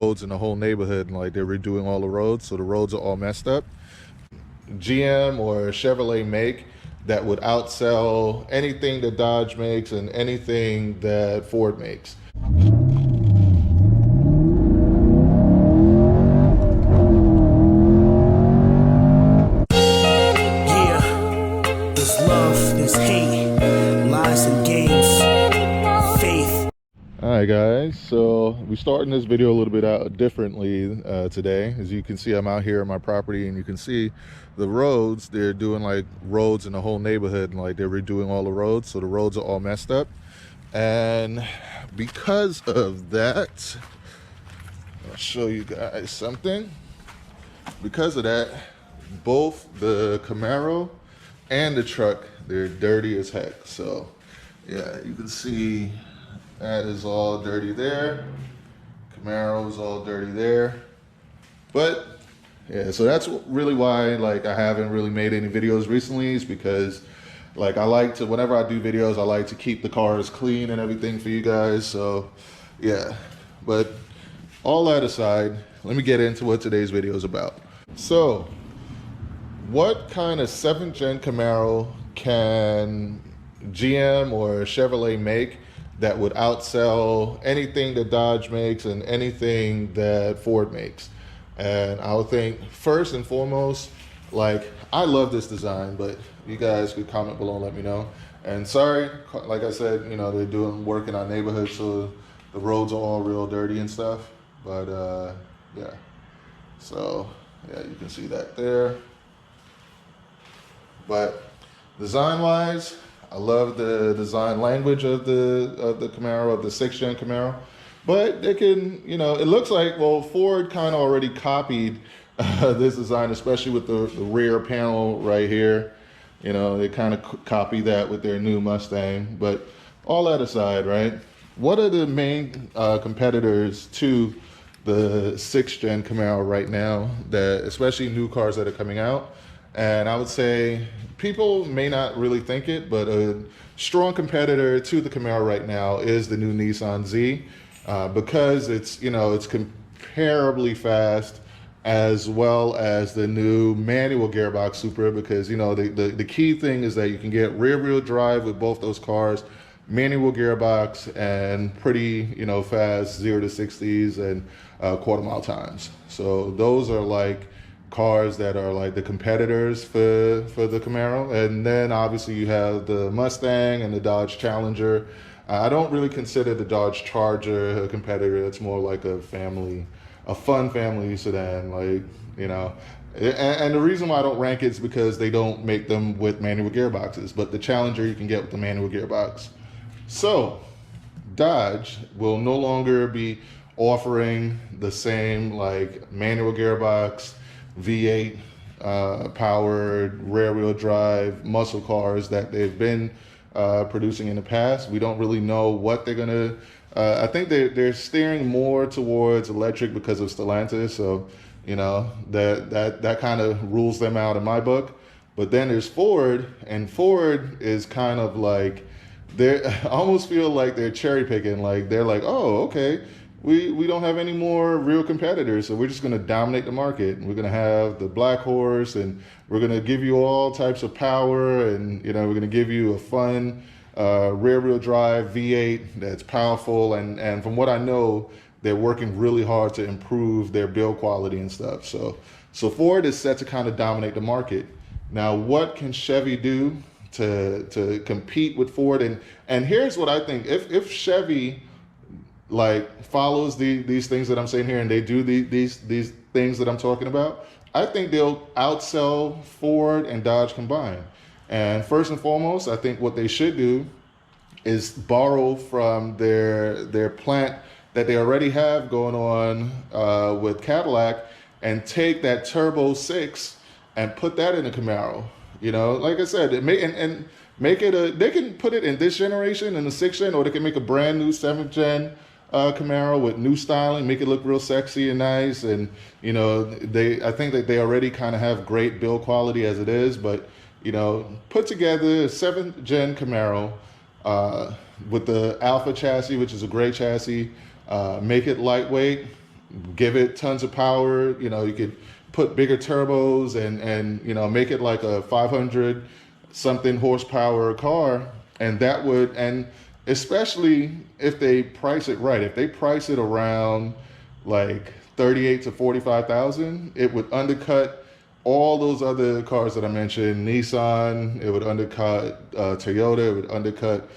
roads in the whole neighborhood, and like they're redoing all the roads, so the roads are all messed up. GM or Chevrolet make that would outsell anything that Dodge makes and anything that Ford makes. Yeah, there's love, there's hate, lies and games, faith. All right, guys. So we're starting this video a little bit out differently today. As you can see, I'm out here on my property, and you can see the roads. They're doing like roads in the whole neighborhood, and like they're redoing all the roads, so the roads are all messed up. And because of that, I'll show you guys something. Because of that, both the Camaro and the truck, they're dirty as heck. So yeah, you can see that is all dirty there. Camaro is all dirty there. But yeah, so that's really why like I haven't really made any videos recently, is because like I like to, whenever I do videos, I like to keep the cars clean and everything for you guys. So yeah, but all that aside, let me get into what today's video is about. So what kind of 7th gen Camaro can GM or Chevrolet make that would outsell anything that Dodge makes and anything that Ford makes? And I would think first and foremost, like, I love this design, but you guys could comment below and let me know. And sorry, like I said, you know, they're doing work in our neighborhood, so the roads are all real dirty and stuff. But yeah, so yeah, you can see that there. But design wise, I love the design language of the Camaro, of the 6th gen Camaro. But they can, you know, it looks like, well, Ford kind of already copied this design, especially with the rear panel right here. You know, they kind of copy that with their new Mustang. But all that aside, right? What are the main competitors to the 6th gen Camaro right now, that especially new cars that are coming out? And I would say people may not really think it, but a strong competitor to the Camaro right now is the new Nissan Z, because it's, you know, it's comparably fast, as well as the new manual gearbox Supra, because, you know, the key thing is that you can get rear wheel drive with both those cars, manual gearbox, and pretty, you know, fast 0 to 60s and quarter mile times. So those are like cars that are like the competitors for the Camaro. And then obviously you have the Mustang and the Dodge Challenger. I don't really consider the Dodge Charger a competitor. It's more like a fun family sedan, like, you know. And the reason why I don't rank it is because they don't make them with manual gearboxes, but the Challenger you can get with the manual gearbox. So Dodge will no longer be offering the same like manual gearbox, V8 powered rear wheel drive muscle cars that they've been producing in the past. We don't really know what they're gonna. I think they're steering more towards electric because of Stellantis. So you know that kind of rules them out in my book. But then there's Ford, and Ford is kind of like, I almost feel like they're cherry picking. Like they're like, oh, okay, we don't have any more real competitors, so we're just going to dominate the market. We're going to have the black horse, and we're going to give you all types of power, and you know, we're going to give you a fun rear wheel drive V8 that's powerful. And from what I know, they're working really hard to improve their build quality and stuff. So Ford is set to kind of dominate the market. Now, what can Chevy do to compete with Ford? And here's what I think: if Chevy like follows these things that I'm saying here, and they do these things that I'm talking about, I think they'll outsell Ford and Dodge combined. And first and foremost, I think what they should do is borrow from their plant that they already have going on with Cadillac, and take that Turbo 6 and put that in a Camaro. You know, like I said, make it they can put it in this generation, in the 6th gen, or they can make a brand new 7th gen Camaro with new styling, make it look real sexy and nice. And you know, I think that they already kind of have great build quality as it is, but you know, put together a 7th gen Camaro with the Alpha chassis, which is a great chassis, make it lightweight, give it tons of power. You know, you could put bigger turbos and you know, make it like a 500 something horsepower car, and that would, and especially if they price it right, if they price it around like 38 to 45,000, it would undercut all those other cars that I mentioned. Nissan, it would undercut Toyota, it would undercut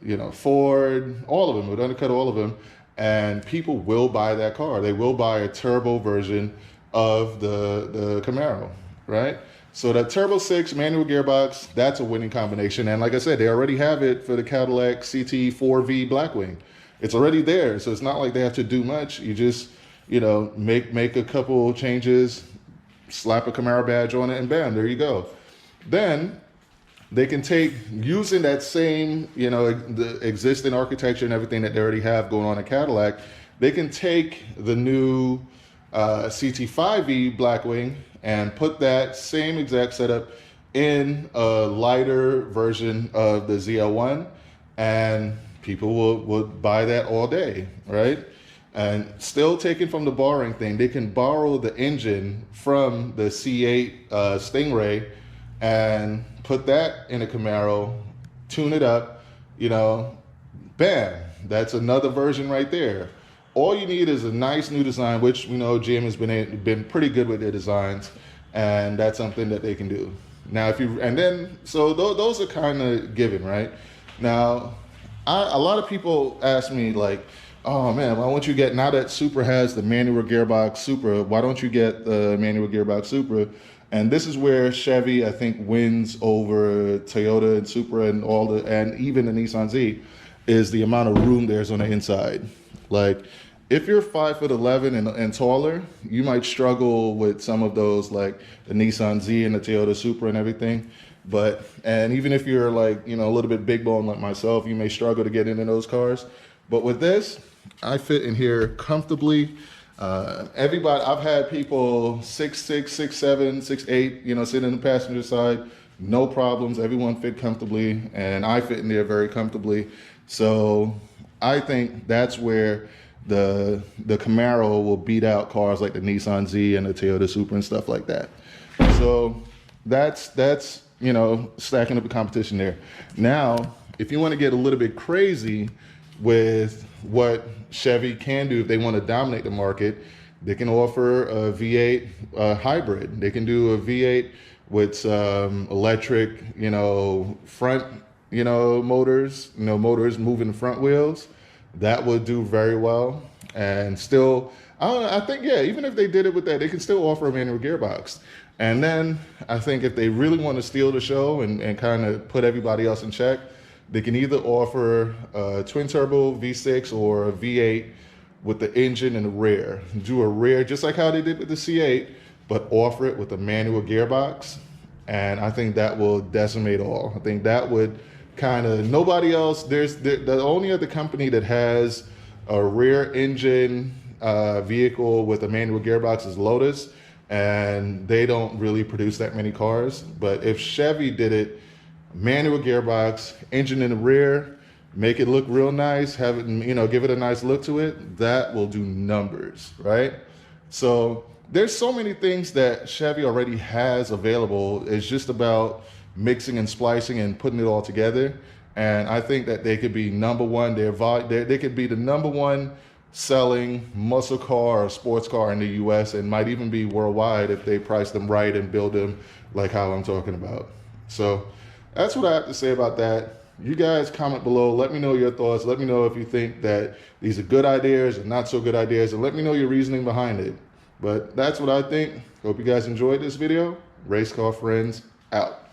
you know, Ford, all of them. It would undercut all of them, and people will buy that car. They will buy a turbo version of the Camaro, right? So that turbo 6 manual gearbox, that's a winning combination. And like I said, they already have it for the Cadillac CT4V Blackwing. It's already there, so it's not like they have to do much. You just, you know, make a couple changes, slap a Camaro badge on it, and bam, there you go. Then they can take, using that same, you know, the existing architecture and everything that they already have going on in Cadillac, they can take the new CT5V Blackwing and put that same exact setup in a lighter version of the ZL1, and people will buy that all day, right? And still taken from the borrowing thing, they can borrow the engine from the C8 Stingray and put that in a Camaro, tune it up, you know, bam, that's another version right there. All you need is a nice new design, which we know GM has been pretty good with their designs, and that's something that they can do. Now, if you, and then, so those are kind of given, right? Now, a lot of people ask me like, oh man, why don't you get, now that Supra has the manual gearbox Supra, why don't you get the manual gearbox Supra? And this is where Chevy, I think, wins over Toyota and Supra and all the, and even the Nissan Z, is the amount of room there's on the inside. Like, if you're 5'11" and taller, you might struggle with some of those, like the Nissan Z and the Toyota Supra and everything. But, and even if you're like, you know, a little bit big bone like myself, you may struggle to get into those cars. But with this, I fit in here comfortably. Everybody, I've had people 6'6", 6'7", 6'8", you know, sitting in the passenger side, no problems. Everyone fit comfortably, and I fit in there very comfortably. So I think that's where the Camaro will beat out cars like the Nissan Z and the Toyota Supra and stuff like that. So that's you know, stacking up the competition there. Now, if you want to get a little bit crazy with what Chevy can do if they want to dominate the market, they can offer a V8 hybrid. They can do a V8 with some electric, you know, front, you know, motors, you know, motors moving the front wheels. That would do very well. And still, I think, yeah, even if they did it with that, they can still offer a manual gearbox. And then I think if they really want to steal the show and kind of put everybody else in check, they can either offer a twin turbo V6 or a V8 with the engine in the rear. Do a rear, just like how they did with the C8, but offer it with a manual gearbox. And I think that will decimate all. I think that would kind of, nobody else, the only other company that has a rear engine vehicle with a manual gearbox is Lotus, and they don't really produce that many cars. But if Chevy did it, manual gearbox, engine in the rear, make it look real nice, have it, you know, give it a nice look to it, that will do numbers, right? So there's so many things that Chevy already has available. It's just about mixing and splicing and putting it all together. And I think that they could be number one. They could be the number one selling muscle car or sports car in the US, and might even be worldwide if they price them right and build them like how I'm talking about. So that's what I have to say about that. You guys comment below. Let me know your thoughts. Let me know if you think that these are good ideas or not so good ideas, and let me know your reasoning behind it. But that's what I think. Hope you guys enjoyed this video. Race Car Friends out.